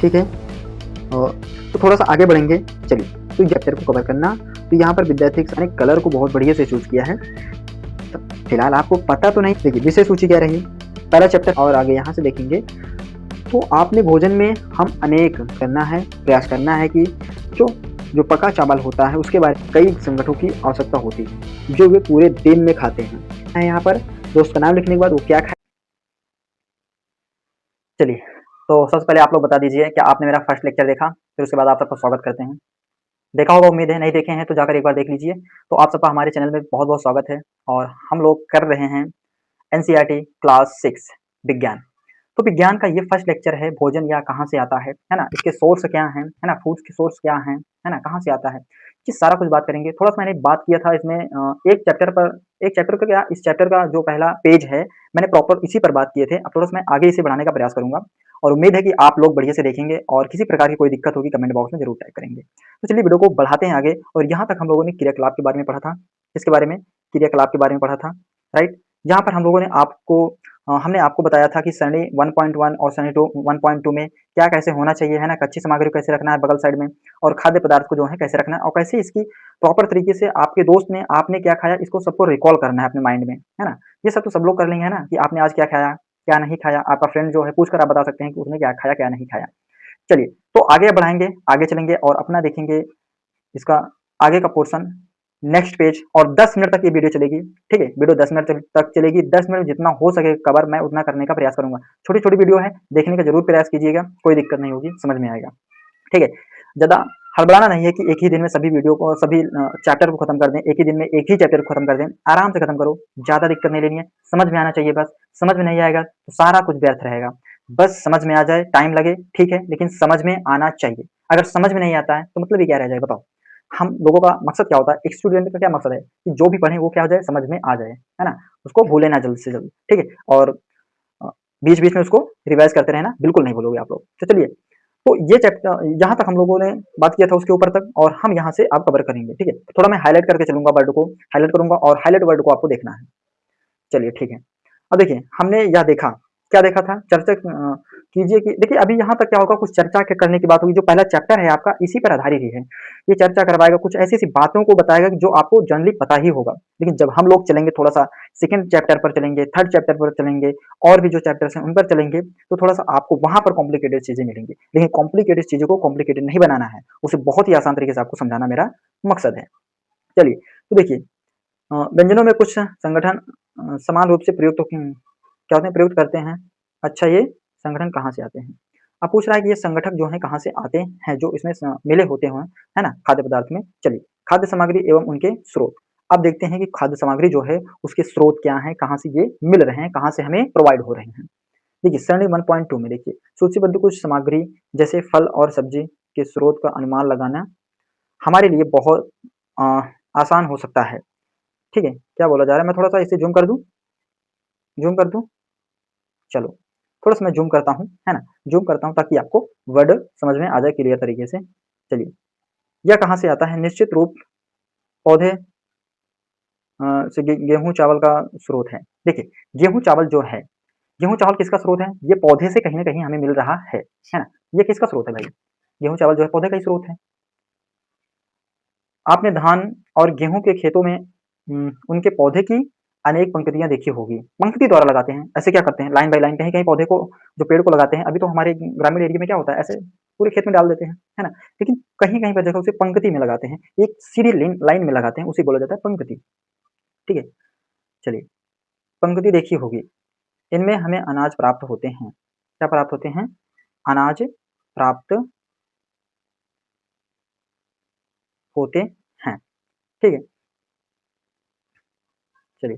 ठीक है। और तो थोड़ा सा आगे बढ़ेंगे। चलिए, तो चैप्टर को कवर करना, तो यहाँ पर विद्यार्थी ने कलर को बहुत बढ़िया से चूज किया है। तो फिलहाल आपको पता तो नहीं, देखिए विषय सूची क्या रही, पहला चैप्टर। और आगे यहाँ से देखेंगे तो आपने भोजन में हम अनेक करना है, प्रयास करना है कि जो जो पका चावल होता है उसके बारे में कई संगठनों की आवश्यकता होती है जो वे पूरे दिन में खाते हैं। यहाँ पर दोस्त का नाम लिखने के बाद वो क्या खाए। चलिए, तो सबसे पहले आप लोग बता दीजिए क्या आपने मेरा फर्स्ट लेक्चर देखा, फिर उसके बाद आप सबका स्वागत करते हैं। देखा होगा उम्मीद है, नहीं देखे हैं तो जाकर एक बार देख लीजिए। तो आप सबका हमारे चैनल में बहुत बहुत स्वागत है। और हम लोग कर रहे हैं एनसीईआरटी क्लास 6 विज्ञान। तो विज्ञान का ये फर्स्ट लेक्चर है, भोजन या कहाँ से आता है ना, इसके सोर्स क्या हैं, है ना, फूड्स के सोर्स क्या हैं, है ना, कहाँ से आता है, ये सारा कुछ बात करेंगे। थोड़ा सा मैंने बात किया था इसमें एक चैप्टर का क्या, इस चैप्टर का जो पहला पेज है मैंने प्रॉपर इसी पर बात किए थे। अब थोड़ा सा मैं आगे इसे बढ़ाने का प्रयास करूंगा और उम्मीद है कि आप लोग बढ़िया से देखेंगे और किसी प्रकार की कोई दिक्कत होगी कमेंट बॉक्स में जरूर टाइप करेंगे। तो चलिए वीडियो को बढ़ाते हैं आगे। और यहाँ तक हम लोगों ने क्रियाकलाप के बारे में पढ़ा था, इसके बारे में क्रियाकलाप के बारे में पढ़ा था, राइट। यहाँ पर हम लोगों ने हमने आपको बताया था कि सरणी 1.1 और सरणी 1.2 में क्या कैसे होना चाहिए, है ना, कच्ची सामग्री को कैसे रखना है बगल साइड में, और खाद्य पदार्थ को जो है कैसे रखना है, और कैसे इसकी प्रॉपर तरीके से आपके दोस्त ने आपने क्या खाया इसको सबको रिकॉल करना है अपने माइंड में, है ना। ये सब तो सब लोग कर लेंगे, है ना, कि आपने आज क्या खाया क्या नहीं खाया। आपका फ्रेंड जो है पूछ कर आप बता सकते हैं कि उसने क्या खाया क्या नहीं खाया। चलिए, तो आगे बढ़ाएंगे, आगे चलेंगे और अपना देखेंगे इसका आगे का पोर्शन, नेक्स्ट पेज। और 10 मिनट तक ये वीडियो चलेगी, ठीक है। वीडियो 10 मिनट तक चलेगी, 10 मिनट जितना हो सके कवर मैं उतना करने का प्रयास करूंगा। छोटी छोटी वीडियो है, देखने का जरूर प्रयास कीजिएगा, कोई दिक्कत नहीं होगी, समझ में आएगा, ठीक है। ज़्यादा हड़बड़ाना नहीं है कि एक ही दिन में सभी वीडियो को सभी चैप्टर को खत्म कर दें, एक ही दिन में एक ही चैप्टर को खत्म कर दें। आराम से खत्म करो, ज़्यादा दिक्कत नहीं लेनी है, समझ में आना चाहिए बस। समझ में नहीं आएगा तो सारा कुछ व्यर्थ रहेगा। बस समझ में आ जाए, टाइम लगे ठीक है, लेकिन समझ में आना चाहिए। अगर समझ में नहीं आता है तो मतलब ये क्या रह जाए बताओ। हम लोगों का मकसद क्या होता है, एक स्टूडेंट का क्या मकसद है कि जो भी पढ़े वो क्या हो जाए, समझ में आ जाए, है ना, उसको भूले ना जल्द से जल्द, ठीक है। और बीच बीच में उसको रिवाइज करते रहना, बिल्कुल नहीं भूलोगे आप लोग। तो चलिए, तो ये चैप्टर यहाँ तक हम लोगों ने बात किया था उसके ऊपर तक, और हम यहाँ से अब कवर करेंगे, ठीक है। थोड़ा मैं हाईलाइट करके चलूंगा, वर्ड को हाईलाइट करूंगा और हाईलाइट वर्ड को आपको देखना है। चलिए ठीक है। अब देखिए हमने यह देखा, क्या देखा था, चर्चा कीजिए कि देखिए अभी यहाँ तक क्या होगा, कुछ चर्चा करने की बात होगी। जो पहला चैप्टर है आपका इसी पर आधारित ही है। ये चर्चा करवाएगा, कुछ ऐसी ऐसी बातों को बताएगा कि जो आपको जनरली पता ही होगा। लेकिन जब हम लोग चलेंगे थोड़ा सा सेकंड चैप्टर पर चलेंगे, थर्ड चैप्टर पर चलेंगे, और भी जो चैप्टर्स हैं उन पर चलेंगे, तो थोड़ा सा आपको वहां पर कॉम्प्लिकेटेड चीजें मिलेंगी। लेकिन कॉम्प्लिकेटेड चीजों को कॉम्प्लिकेटेड नहीं बनाना है, उसे बहुत ही आसान तरीके से आपको समझाना मेरा मकसद है। चलिए, तो देखिए व्यंजनों में कुछ संगठन समान रूप से क्या होते हैं, प्रयुक्त करते हैं। अच्छा, ये संगठन कहाँ से आते हैं। अब पूछ रहा है कि ये संगठक जो है कहाँ से आते हैं, जो इसमें मिले होते हैं, है ना, खाद्य पदार्थ में। चलिए, खाद्य सामग्री एवं उनके स्रोत। अब देखते हैं कि खाद्य सामग्री जो है उसके स्रोत क्या है, कहाँ से ये मिल रहे हैं, कहाँ से हमें प्रोवाइड हो रहे हैं। देखिए सरणी 1.2 में देखिए सूचीबद्ध कुछ सामग्री जैसे फल और सब्जी के स्रोत का अनुमान लगाना हमारे लिए बहुत अ, आसान हो सकता है, ठीक है। क्या बोला जा रहा है, मैं थोड़ा सा इसे जूम कर दूं, चलो थोड़ा सा मैं जूम करता हूँ, है ना, जूम करता हूँ ताकि आपको वर्ड समझ में आ जाए क्लियर तरीके से। चलिए, यह कहाँ से आता है, निश्चित रूप पौधे से गेहूं चावल का स्रोत है। देखिए, गेहूं चावल जो है, गेहूं चावल किसका स्रोत है, ये पौधे से कहीं ना कहीं हमें मिल रहा है ना। ये किसका स्रोत है भाई, गेहूं चावल जो है पौधे का ही स्रोत है। आपने धान और गेहूं के खेतों में उनके पौधे की अनेक पंक्तियां देखी होगी, पंक्ति द्वारा लगाते हैं। ऐसे क्या करते हैं, लाइन बाय लाइन, कहीं कहीं पौधे को जो पेड़ को लगाते हैं, अभी तो हमारे ग्रामीण एरिया में क्या होता है, ऐसे पूरे खेत में डाल देते हैं, है ना। लेकिन कहीं कहीं पर देखो उसे पंक्ति में लगाते हैं, एक सीधी लाइन लाइन में लगाते हैं, उसे बोला जाता है पंक्ति, ठीक है। चलिए, पंक्ति देखी होगी, इनमें हमें अनाज प्राप्त होते हैं। क्या प्राप्त होते हैं, अनाज प्राप्त होते हैं, ठीक है। चलिए,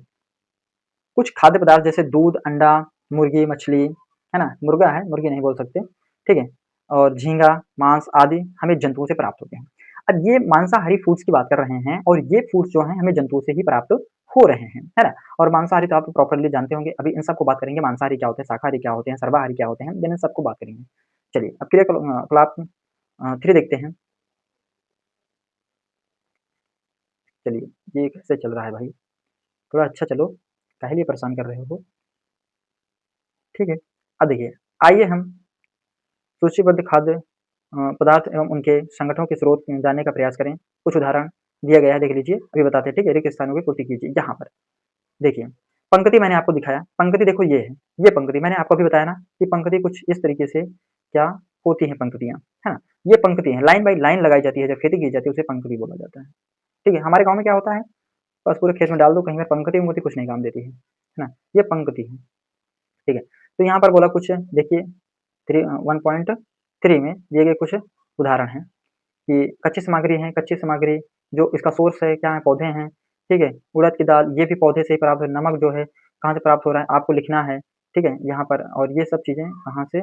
कुछ खाद्य पदार्थ जैसे दूध, अंडा, मुर्गी, मछली, है ना, मुर्गा है, मुर्गी नहीं बोल सकते, ठीक है, और झींगा, मांस आदि हमें जंतुओं से प्राप्त होते हैं। अब ये मांसाहारी फूड्स की बात कर रहे हैं, और ये फूड्स जो हैं हमें जंतुओं से ही प्राप्त हो रहे हैं, है ना। और मांसाहारी तो आप प्रॉपरली जानते होंगे, अभी इन सबको बात करेंगे, मांसाहारी क्या होते हैं, शाकाहारी क्या होते हैं, सर्वाहारी क्या होते हैं, इन सबको बात करेंगे। चलिए, अब क्रियाकलाप 3 देखते हैं। चलिए, ये कैसे चल रहा है भाई, थोड़ा अच्छा चलो, काहे लिए परेशान कर रहे हो, ठीक है। अब देखिए, आइए हम सूचीबद्ध खाद्य पदार्थ एवं उनके संगठनों के स्रोत जानने का प्रयास करें। कुछ उदाहरण दिया गया है, देख लीजिए, अभी बताते हैं, ठीक है? रिक्त स्थानों की पूर्ति कीजिए। यहाँ पर देखिए, पंक्ति मैंने आपको दिखाया, पंक्ति देखो ये है, ये पंक्ति मैंने आपको अभी बताया ना कि पंक्ति कुछ इस तरीके से क्या होती हैं पंक्तियाँ, है ना? ये पंक्ति है, लाइन बाय लाइन लगाई जाती है, जब खेती की जाती है उसे पंक्ति बोला जाता है, ठीक है? हमारे गाँव में क्या होता है, बस पूरे खेत में डाल दो, कहीं में पंक्ति-वंक्ति कुछ नहीं काम देती है ना? ये पंक्ति है, ठीक है? तो यहाँ पर बोला कुछ देखिए 1.3 में दिए गए कुछ उदाहरण हैं कि कच्ची सामग्री है, कच्ची सामग्री जो इसका सोर्स है, क्या है, पौधे हैं, ठीक है? उड़द की दाल ये भी पौधे से ही प्राप्त है, नमक जो है कहाँ से प्राप्त हो रहा है आपको लिखना है, ठीक है? यहाँ पर और ये सब चीज़ें कहाँ से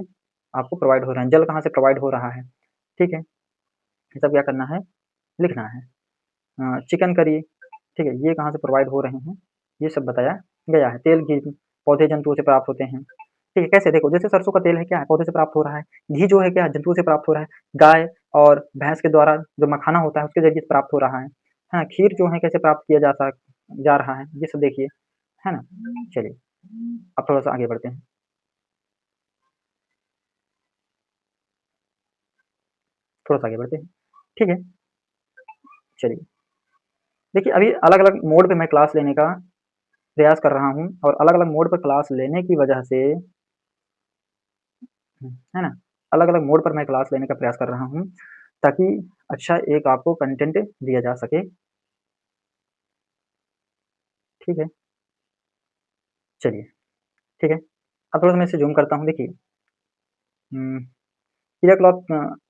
आपको प्रोवाइड हो रहा है, जल कहाँ से प्रोवाइड हो रहा है, ठीक है? ये सब क्या करना है, लिखना है। चिकन करी, ठीक है? ये कहाँ से प्रोवाइड हो रहे हैं, ये सब बताया गया है। तेल, घी पौधे जंतुओं से प्राप्त होते हैं, ठीक है? कैसे देखो, जैसे सरसों का तेल है क्या है, पौधे से प्राप्त हो रहा है, घी जो है क्या है, जंतुओं से प्राप्त हो रहा है, गाय और भैंस के द्वारा जो मखाना होता है उसके ज़रिए से प्राप्त हो रहा है। हाँ, खीर जो है कैसे प्राप्त किया जा रहा है, ये सब देखिए, है ना? चलिए, अब थोड़ा-सा आगे बढ़ते हैं, थोड़ा-सा आगे बढ़ते हैं, ठीक है? चलिए, देखिए अभी अलग-अलग मोड पे मैं क्लास लेने का प्रयास कर रहा हूँ और अलग-अलग मोड पर क्लास लेने की वजह से, है ना? अलग-अलग मोड पर मैं क्लास लेने का प्रयास कर रहा हूँ, ताकि अच्छा एक आपको कंटेंट दिया जा सके, ठीक है? चलिए, ठीक है? अब थोड़ा-सा मैं इसे ज़ूम करता हूँ, देखिए, क्रिया क्लॉथ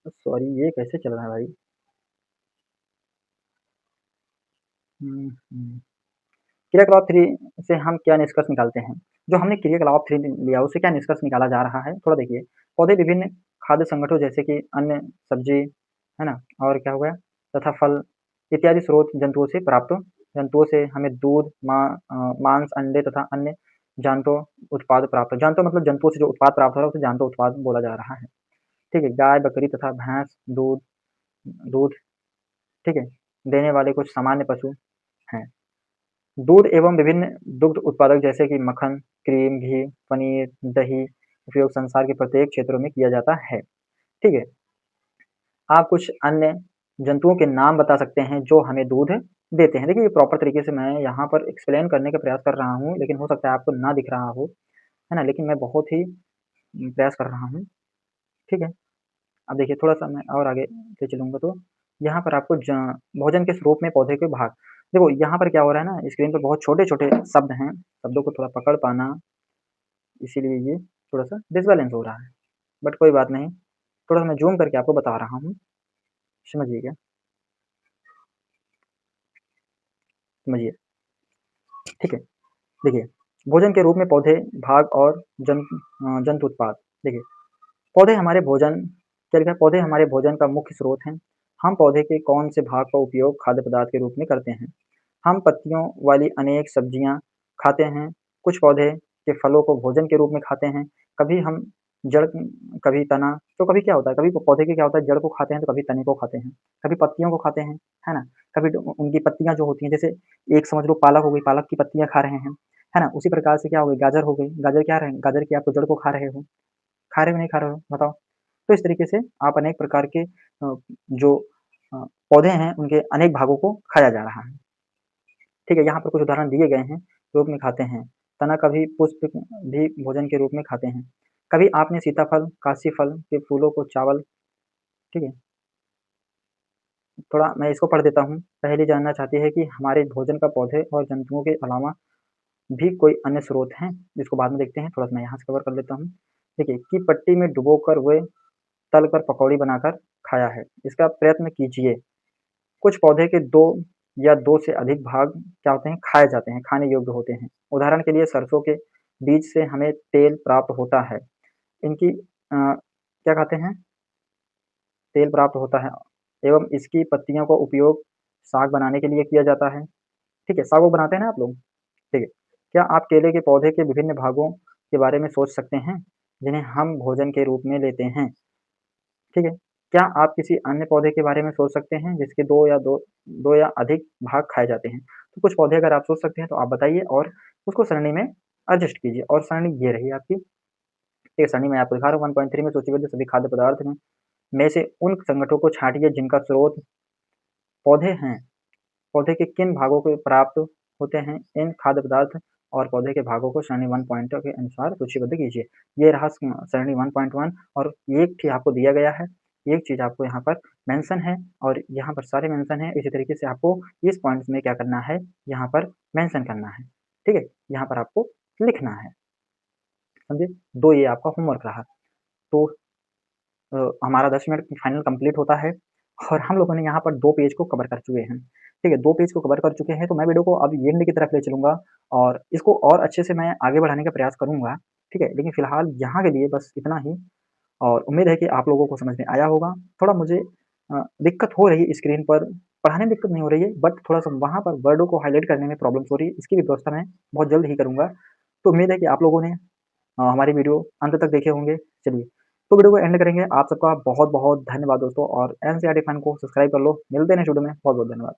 सॉरी ये कैसे चल रहा है भाई? हुँ, हुँ। क्रिया क्लॉथ 3 से हम क्या निष्कर्ष निकालते हैं? जो हमने क्रिया क्लॉथ 3 लिया उससे क्या निष्कर्ष निकाला जा रहा है? थोड़ा देखिए, पौधे विभिन्न खाद्य संगठनों जैसे कि अन्न, सब्ज़ी, है ना? और क्या हो गया? तथा फल इत्यादि स्रोत जंतुओं से हमें दूध, मांस, अंडे तथा अन्य जान्तों उत्पाद प्राप्त, जान्तों मतलब जंतुओं से जो उत्पाद प्राप्त हो रहा है उसे जान्तों उत्पाद बोला जा रहा है, ठीक है? गाय, बकरी तथा भैंस दूध दूध, ठीक है? देने वाले कुछ सामान्य पशु हैं। दूध एवं विभिन्न दुग्ध उत्पादक जैसे कि मक्खन, क्रीम, घी, पनीर, दही उपयोग संसार के प्रत्येक क्षेत्रों में किया जाता है, ठीक है? आप कुछ अन्य जंतुओं के नाम बता सकते हैं जो हमें दूध देते हैं। देखिए, ये प्रॉपर तरीके से मैं यहाँ पर एक्सप्लेन करने का प्रयास कर रहा हूँ, लेकिन हो सकता है आपको ना दिख रहा हो, है ना? लेकिन मैं बहुत ही प्रयास कर रहा हूँ, ठीक है? अब देखिए थोड़ा-सा मैं और आगे ले चलूँगा तो यहाँ पर आपको भोजन के स्वरूप में पौधे के भाग, देखो यहाँ पर क्या हो रहा है ना, स्क्रीन पे बहुत छोटे-छोटे शब्द हैं, शब्दों को थोड़ा पकड़ पाना, इसीलिए ये थोड़ा-सा डिसबैलेंस हो रहा है। बट कोई बात नहीं, थोड़ा-सा मैं ज़ूम करके आपको बता रहा हूँ, समझिएगा, समझिए, ठीक है? देखिए, भोजन के रूप में पौधे, भाग और जंतु उत्पाद। देखिए, पौधे हमारे भोजन क्या लिखा है? पौधे हमारे भोजन का मुख्य स्रोत हैं। हम पौधे के कौन से भाग का उपयोग खाद्य पदार्थ के रूप में करते हैं? हम पत्तियों वाली अनेक सब्जियाँ खाते हैं, कुछ पौधे के फलों को भोजन के रूप में खाते हैं, कभी हम जड़, कभी तना, तो कभी क्या होता है, कभी पौधे के क्या होता है, जड़ को खाते हैं, तो कभी तने को खाते हैं, कभी पत्तियों को खाते हैं, है ना? कभी उनकी पत्तियाँ जो होती हैं, जैसे एक समझ लो पालक हो गई, पालक की पत्तियाँ खा रहे हैं, है ना? उसी प्रकार से क्या हो गई, गाजर हो गई, गाजर क्या रहे गाजर की आप तो जड़ को खा रहे हो, खा रहे हो नहीं खा रहे हो बताओ? तो इस तरीके से आप अनेक प्रकार के जो अ, पौधे हैं उनके अनेक भागों को खाया जा रहा है। ठीक है, यहाँ पर कुछ उदाहरण दिए गए हैं, रूप में खाते हैं। तना कभी पुष्प भी भोजन के रूप में खाते हैं। कभी आपने सीताफल, काशी फल के फूलों को चावल, ठीक है? थोड़ा मैं इसको पढ़ देता हूँ। पहेली जानना चाहती है कि हमारे भोजन का पौधे और जंतुओं के अलावा भी कोई अन्य स्रोत हैं? जिसको बाद में देखते हैं, थोड़ा-सा मैं यहाँ से कवर कर लेता हूँ। देखिए, कि पट्टी में डुबोकर वे तल कर पकौड़ी बनाकर खाया है। इसका प्रयत्न कीजिए। कुछ पौधे के 2 या 2 से अधिक भाग क्या होते हैं, खाए जाते हैं, खाने योग्य होते हैं। उदाहरण के लिए सरसों के बीज से हमें तेल प्राप्त होता है। इनकी क्या कहते हैं, तेल प्राप्त होता है एवं इसकी पत्तियों का उपयोग साग बनाने के लिए किया जाता है। ठीक है, साग-वाग बनाते हैं ना आप लोग? ठीक है। क्या आप केले के पौधे के विभिन्न भागों के बारे में सोच सकते हैं, जिन्हें हम भोजन के रूप में लेते हैं? ठीक है। क्या आप किसी अन्य पौधे के बारे में सोच सकते हैं जिसके 2 या अधिक भाग खाए जाते हैं? तो कुछ पौधे अगर आप सोच सकते हैं तो आप बताइए और उसको सरणी में एडजस्ट कीजिए और सरणी ये रही आपकी। ठीक है, सरणी मैं आपको दिखा रहा हूँ 1.3 में सूचीबद्ध सभी खाद्य पदार्थ में से उन संगठनों को छाँटिए जिनका स्रोत पौधे हैं। पौधे के किन भागों को प्राप्त होते हैं इन खाद्य पदार्थ और पौधे के भागों को सरणी 1 पॉइंट के अनुसार सूचीबद्ध कीजिए। ये रहा सरणी 1.1 और एक चीज़ आपको दिया गया है, एक चीज़ आपको यहाँ पर मेंशन है और यहाँ पर सारे मेंशन हैं। इसी तरीके से आपको इस पॉइंट्स में क्या करना है, यहाँ पर मेंशन करना है, ठीक है? यहाँ पर आपको लिखना है, समझे? 2 ये आपका होमवर्क रहा। तो हमारा 10 मिनट फाइनल कंप्लीट होता है और हम लोगों ने यहाँ पर 2 पेज को कवर कर चुके हैं, ठीक है? 2 पेज को कवर कर चुके हैं, तो मैं वीडियो को अब एंड की तरफ ले चलूँगा और इसको और अच्छे से मैं आगे बढ़ाने का प्रयास करूँगा, ठीक है? लेकिन फिलहाल यहाँ के लिए बस इतना ही और उम्मीद है कि आप लोगों को समझ में आया होगा। थोड़ा मुझे दिक्कत हो रही है स्क्रीन पर, पढ़ाने में दिक्कत नहीं हो रही है, बट थोड़ा-सा वहाँ पर वर्डों को हाइलाइट करने में प्रॉब्लम्स हो रही है, इसकी भी व्यवस्था मैं बहुत जल्द ही करूँगा। तो उम्मीद है कि आप लोगों ने हमारी वीडियो अंत तक देखे होंगे। चलिए, तो वीडियो को एंड करेंगे। आप सबका बहुत-बहुत धन्यवाद दोस्तों और एनसीईआरटी फन को सब्सक्राइब कर लो। मिलते हैं नेक्स्ट वीडियो में। बहुत-बहुत धन्यवाद।